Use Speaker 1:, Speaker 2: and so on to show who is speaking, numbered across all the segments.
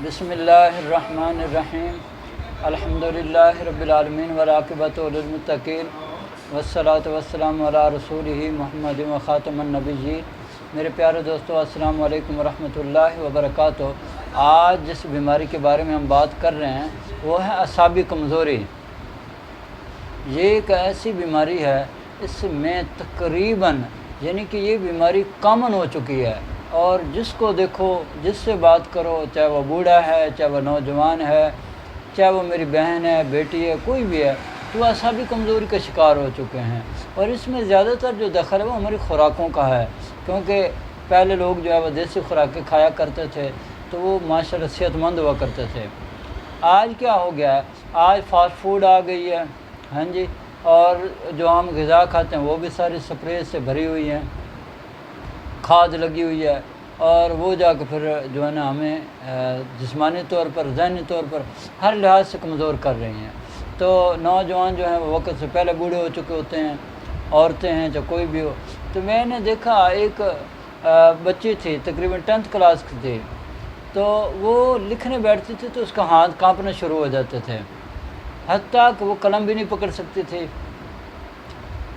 Speaker 1: بسم اللہ الرحمن الرحیم الحمدللہ رب العالمین والعاقبۃ للمتقین والصلاۃ والسلام علی رسولہ محمد و خاتم النبیین۔ میرے پیارے دوستو، السلام علیکم ورحمۃ اللہ وبرکاتہ۔ آج جس بیماری کے بارے میں ہم بات کر رہے ہیں وہ ہے اعصابی کمزوری۔ یہ ایک ایسی بیماری ہے، اس میں تقریباً یعنی کہ یہ بیماری کامن ہو چکی ہے، اور جس کو دیکھو، جس سے بات کرو، چاہے وہ بوڑھا ہے، چاہے وہ نوجوان ہے، چاہے وہ میری بہن ہے، بیٹی ہے، کوئی بھی ہے، تو اعصابی کمزوری کا شکار ہو چکے ہیں۔ اور اس میں زیادہ تر جو دخل ہے وہ ہماری خوراکوں کا ہے، کیونکہ پہلے لوگ جو ہے وہ دیسی خوراکیں کھایا کرتے تھے تو وہ ماشاءاللہ صحت مند ہوا کرتے تھے۔ آج کیا ہو گیا ہے؟ آج فاسٹ فوڈ آ گئی ہے، ہاں جی، اور جو ہم غذا کھاتے ہیں وہ بھی ساری سپرے سے بھری ہوئی ہیں، کھاد لگی ہوئی ہے، اور وہ جا کے پھر جو ہے نا ہمیں جسمانی طور پر، ذہنی طور پر ہر لحاظ سے کمزور کر رہی ہیں۔ تو نوجوان جو ہیں وہ وقت سے پہلے بوڑھے ہو چکے ہوتے ہیں، عورتیں ہیں چاہے کوئی بھی ہو۔ تو میں نے دیکھا ایک بچی تھی، تقریباً 10th کلاس کی تھی، تو وہ لکھنے بیٹھتی تھی تو اس کا ہاتھ کانپنا شروع ہو جاتے تھے، حتیٰ کہ وہ قلم بھی نہیں پکڑ سکتی تھی۔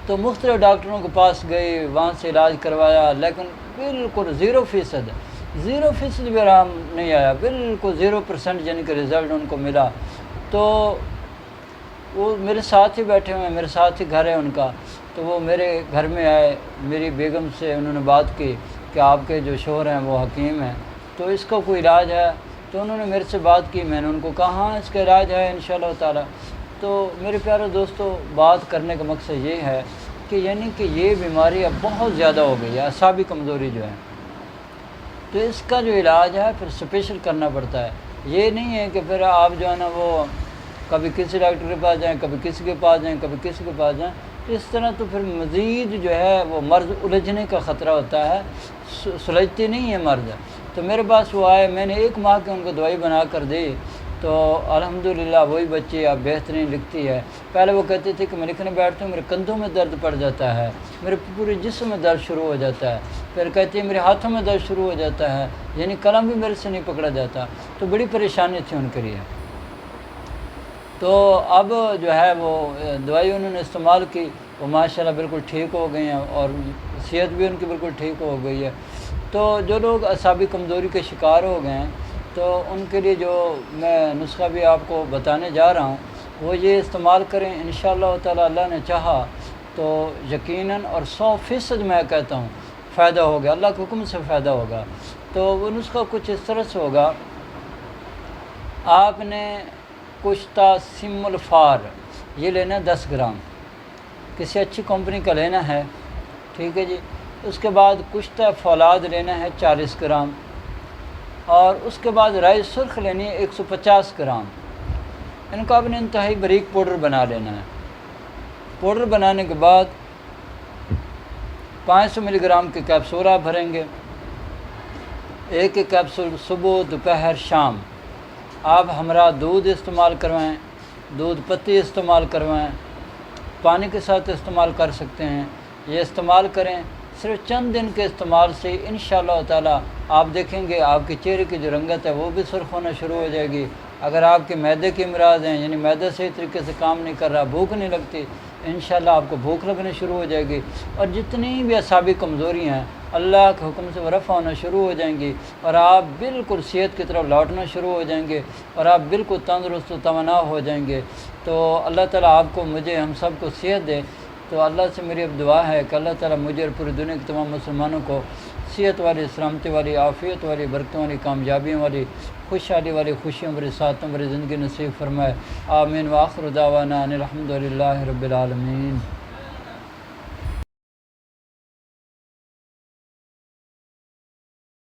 Speaker 1: تو مختلف ڈاکٹروں کے پاس گئی، وہاں سے علاج کروایا، لیکن بالکل 0% بھی آرام نہیں آیا، بالکل 0% یعنی کہ رزلٹ ان کو ملا۔ تو وہ میرے ساتھ ہی بیٹھے ہوئے ہیں، میرے ساتھ ہی گھر ہے ان کا، تو وہ میرے گھر میں آئے، میری بیگم سے انہوں نے بات کی کہ آپ کے جو شوہر ہیں وہ حکیم ہیں، تو اس کا کوئی علاج ہے؟ تو انہوں نے میرے سے بات کی، میں نے ان کو کہا ہاں اس کا علاج ہے انشاءاللہ تعالی۔ تو میرے پیارے دوستو، بات کرنے کا مقصد یہ ہے کہ یعنی کہ یہ بیماری اب بہت زیادہ ہو گئی ہے، اعصابی کمزوری جو ہے، تو اس کا جو علاج ہے پھر اسپیشل کرنا پڑتا ہے۔ یہ نہیں ہے کہ پھر آپ جو ہے نا وہ کبھی کسی ڈاکٹر کے پاس جائیں، کبھی کسی کے پاس جائیں، کبھی کسی کے پاس جائیں، تو اس طرح تو پھر مزید جو ہے وہ مرض الجھنے کا خطرہ ہوتا ہے، سلجھتی نہیں ہے مرض۔ تو میرے پاس وہ آئے، میں نے 1 ماہ کی ان کو دوائی بنا کر دی، تو الحمدللہ وہی بچی اب بہترین لکھتی ہے۔ پہلے وہ کہتی تھی کہ میں لکھنے بیٹھتا ہوں میرے کندھوں میں درد پڑ جاتا ہے، میرے پورے جسم میں درد شروع ہو جاتا ہے، پھر کہتی ہے میرے ہاتھوں میں درد شروع ہو جاتا ہے، یعنی قلم بھی میرے سے نہیں پکڑا جاتا، تو بڑی پریشانی تھی ان کے لیے۔ تو اب جو ہے وہ دوائی انہوں نے استعمال کی، وہ ماشاءاللہ بالکل ٹھیک ہو گئی ہیں، اور صحت بھی ان کی بالکل ٹھیک ہو گئی ہے۔ تو جو لوگ اعصابی کمزوری کے شکار ہو گئے ہیں، تو ان کے لیے جو میں نسخہ بھی آپ کو بتانے جا رہا ہوں وہ یہ استعمال کریں، انشاءاللہ تعالی اللہ نے چاہا تو یقیناً اور 100% میں کہتا ہوں فائدہ ہوگا، اللہ کے حکم سے فائدہ ہوگا۔ تو وہ نسخہ کچھ اس طرح سے ہوگا، آپ نے کشتہ سم الفار یہ لینا 10 گرام، کسی اچھی کمپنی کا لینا ہے، ٹھیک ہے جی۔ اس کے بعد کشتہ فولاد لینا ہے 40 گرام، اور اس کے بعد رائی سرخ لینی ہے 150 گرام۔ ان کا آپ نے انتہائی باریک پاؤڈر بنا لینا ہے۔ پاؤڈر بنانے کے بعد 500 ملی گرام کے کیپسول آپ بھریں گے، ایک کیپسول صبح، دوپہر، شام۔ آپ ہمراہ دودھ استعمال کروائیں، دودھ پتی استعمال کروائیں، پانی کے ساتھ استعمال کر سکتے ہیں، یہ استعمال کریں۔ صرف چند دن کے استعمال سے انشاءاللہ تعالی آپ دیکھیں گے آپ کے چہرے کی جو رنگت ہے وہ بھی سرخ ہونا شروع ہو جائے گی۔ اگر آپ کے معدے کے امراض ہیں، یعنی معدہ صحیح طریقے سے کام نہیں کر رہا، بھوک نہیں لگتی، انشاءاللہ آپ کو بھوک لگنے شروع ہو جائے گی، اور جتنی بھی اعصابی کمزوری ہیں اللہ کے حکم سے وہ رفع ہونا شروع ہو جائیں گی، اور آپ بالکل صحت کی طرف لوٹنا شروع ہو جائیں گے، اور آپ بالکل تندرست و توانا ہو جائیں گے۔ تو اللہ تعالیٰ آپ کو، مجھے، ہم سب کو صحت دے۔ تو اللہ سے میری اب دعا ہے کہ اللہ تعالیٰ مجھے اور پوری دنیا کے تمام مسلمانوں کو صحت والی، سلامتی والی، عافیت والی، برکتوں والی، کامیابیوں والی، خوشحالی والی، خوشیوں بھری، ساتوں بھری زندگی نصیب فرمائے۔ آمین۔ وآخر دعوانا ان الحمد للہ رب العالمین۔